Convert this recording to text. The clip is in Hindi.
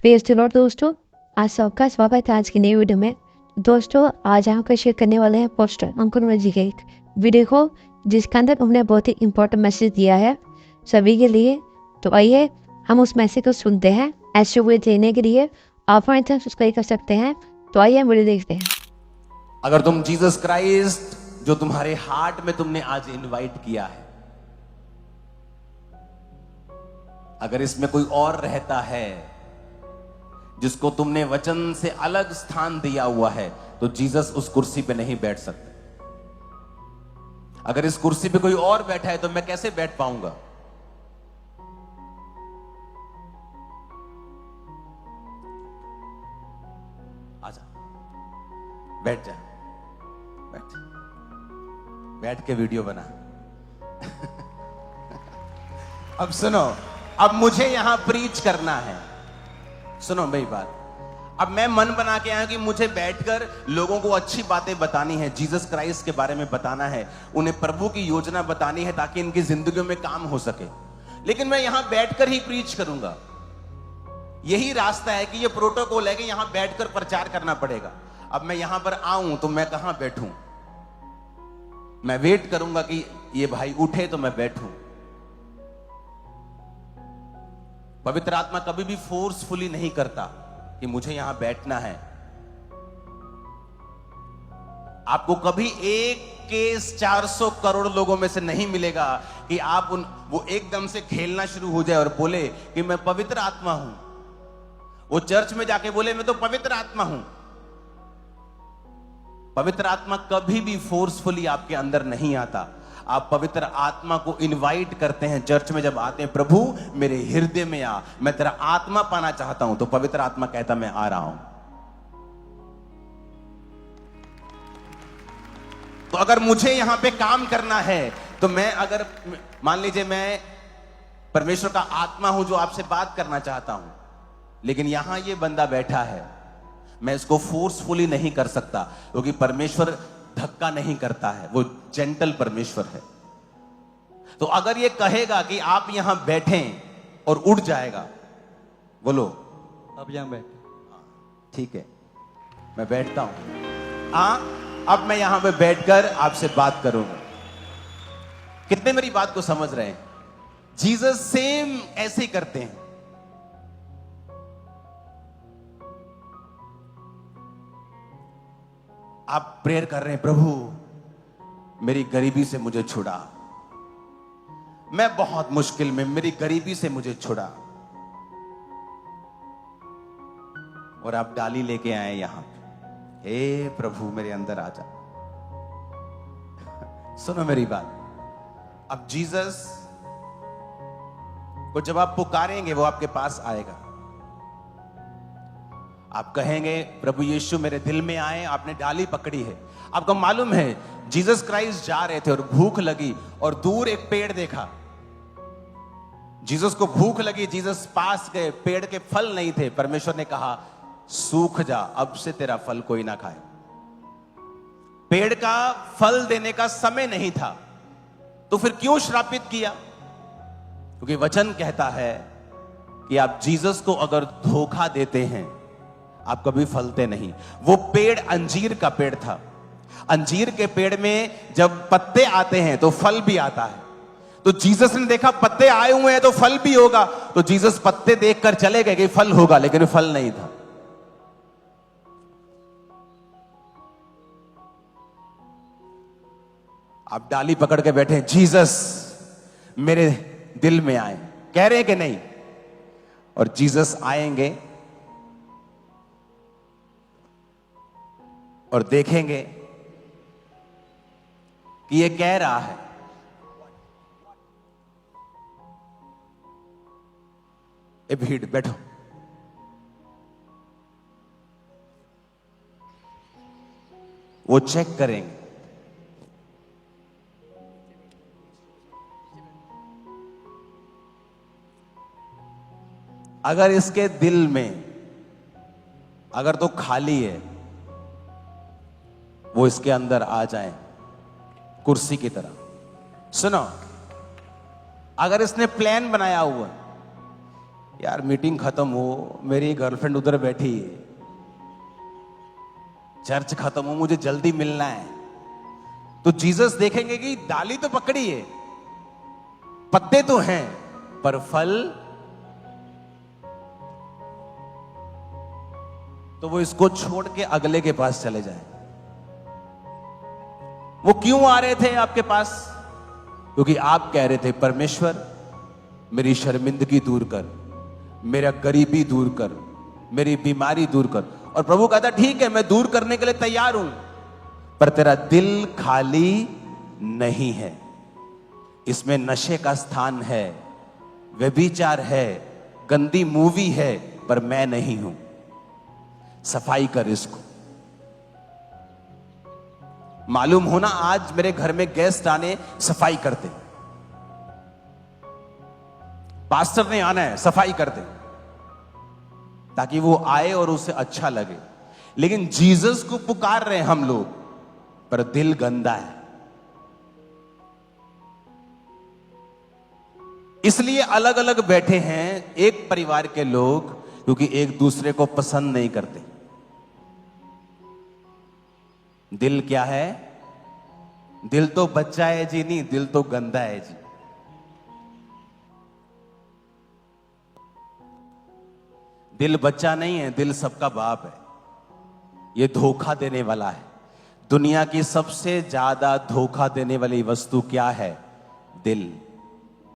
प्रेज़ द लॉर्ड दोस्तों, आज सबका स्वागत है आज की नई वीडियो में। दोस्तों, आज हम आपको शेयर करने वाले हैं पोस्टर अंकुर जी के एक वीडियो को, जिसके अंदर उन्होंने बहुत ही इम्पोर्टेंट मैसेज दिया है सभी के लिए। तो आइए हम उस मैसेज को सुनते हैं। ऐसे वीडियो देने के लिए आप हमारे चैनल सब्सक्राइब कर सकते हैं। तो आइए हम वीडियो देखते हैं। अगर तुम जीसस क्राइस्ट जो तुम्हारे हार्ट में तुमने आज इनवाइट किया है, अगर इसमें कोई और रहता है जिसको तुमने वचन से अलग स्थान दिया हुआ है, तो जीसस उस कुर्सी पे नहीं बैठ सकते। अगर इस कुर्सी पे कोई और बैठा है तो मैं कैसे बैठ पाऊंगा? आजा, बैठ जा, बैठ बैठ के वीडियो बना। अब सुनो, अब मुझे यहां प्रीच करना है। सुनो मेरी बात, अब मैं मन बना के आया कि मुझे बैठकर लोगों को अच्छी बातें बतानी है, जीसस क्राइस्ट के बारे में बताना है, उन्हें प्रभु की योजना बतानी है ताकि इनकी जिंदगियों में काम हो सके। लेकिन मैं यहां बैठकर ही प्रीच करूंगा। यही रास्ता है कि ये प्रोटोकॉल है कि यहां बैठकर प्रचार करना पड़ेगा। अब मैं यहां पर आऊं तो मैं कहां बैठूं? मैं वेट करूंगा कि ये भाई उठे तो मैं बैठूं। पवित्र आत्मा कभी भी फोर्सफुली नहीं करता कि मुझे यहां बैठना है। आपको कभी एक केस 400 करोड़ लोगों में से नहीं मिलेगा कि आप वो एकदम से खेलना शुरू हो जाए और बोले कि मैं पवित्र आत्मा हूं। वो चर्च में जाके बोले मैं तो पवित्र आत्मा हूं। पवित्र आत्मा कभी भी फोर्सफुली आपके अंदर नहीं आता। आप पवित्र आत्मा को इनवाइट करते हैं। चर्च में जब आते हैं, प्रभु मेरे हृदय में आ, मैं तेरा आत्मा पाना चाहता हूं, तो पवित्र आत्मा कहता मैं आ रहा हूं। तो अगर मुझे यहां पे काम करना है, तो मैं अगर मान लीजिए मैं परमेश्वर का आत्मा हूं जो आपसे बात करना चाहता हूं, लेकिन यहां ये बंदा बैठा है, मैं इसको फोर्सफुली नहीं कर सकता, क्योंकि परमेश्वर धक्का नहीं करता है, वो जेंटल परमेश्वर है। तो अगर ये कहेगा कि आप यहां बैठें और उठ जाएगा, बोलो अब यहां बैठ। ठीक है, मैं बैठता हूं। अब मैं यहां पे बैठकर आपसे बात करूंगा। कितने मेरी बात को समझ रहे हैं? जीसस सेम ऐसे ही करते हैं। आप प्रेयर कर रहे हैं, प्रभु मेरी गरीबी से मुझे छुड़ा, मैं बहुत मुश्किल में, मेरी गरीबी से मुझे छुड़ा। और आप डाली लेके आए यहां, हे प्रभु मेरे अंदर आ जा। सुनो मेरी बात, अब जीसस को जब आप पुकारेंगे, वो आपके पास आएगा। आप कहेंगे प्रभु यीशु मेरे दिल में आए, आपने डाली पकड़ी है। आपको मालूम है जीसस क्राइस्ट जा रहे थे और भूख लगी और दूर एक पेड़ देखा। जीसस को भूख लगी, जीसस पास गए, पेड़ के फल नहीं थे। परमेश्वर ने कहा सूख जा, अब से तेरा फल कोई ना खाए। पेड़ का फल देने का समय नहीं था, तो फिर क्यों श्रापित किया? क्योंकि वचन कहता है कि आप जीसस को अगर धोखा देते हैं, आप कभी फलते नहीं। वो पेड़ अंजीर का पेड़ था। अंजीर के पेड़ में जब पत्ते आते हैं तो फल भी आता है। तो जीसस ने देखा पत्ते आए हुए हैं तो फल भी होगा, तो जीसस पत्ते देखकर चले गए कि फल होगा, लेकिन फल नहीं था। आप डाली पकड़ के बैठे, जीसस मेरे दिल में आए, कह रहे हैं कि नहीं? और जीसस आएंगे और देखेंगे कि ये कह रहा है, ए भीड़ बैठो। वो चेक करेंगे। अगर इसके दिल में अगर तो खाली है, वो इसके अंदर आ जाए कुर्सी की तरह। सुनो, अगर इसने प्लान बनाया हुआ यार मीटिंग खत्म हो, मेरी गर्लफ्रेंड उधर बैठी है, चर्च खत्म हो, मुझे जल्दी मिलना है। तो जीसस देखेंगे कि डाली तो पकड़ी है, पत्ते तो हैं, पर फल, तो वो इसको छोड़ के अगले के पास चले जाए। वो क्यों आ रहे थे आपके पास? क्योंकि आप कह रहे थे परमेश्वर मेरी शर्मिंदगी दूर कर, मेरा गरीबी दूर कर, मेरी बीमारी दूर कर। और प्रभु कहता ठीक है, मैं दूर करने के लिए तैयार हूं, पर तेरा दिल खाली नहीं है। इसमें नशे का स्थान है, व्यभिचार है, गंदी मूवी है, पर मैं नहीं हूं। सफाई कर इसको। मालूम होना आज मेरे घर में गेस्ट आने, सफाई करते, पास्टर ने आना है, सफाई करते, ताकि वो आए और उसे अच्छा लगे। लेकिन जीसस को पुकार रहे हैं हम लोग, पर दिल गंदा है। इसलिए अलग अलग बैठे हैं एक परिवार के लोग, क्योंकि एक दूसरे को पसंद नहीं करते। दिल क्या है? दिल तो बच्चा है जी, नहीं, दिल तो गंदा है जी। दिल बच्चा नहीं है, दिल सबका बाप है। ये धोखा देने वाला है। दुनिया की सबसे ज्यादा धोखा देने वाली वस्तु क्या है? दिल।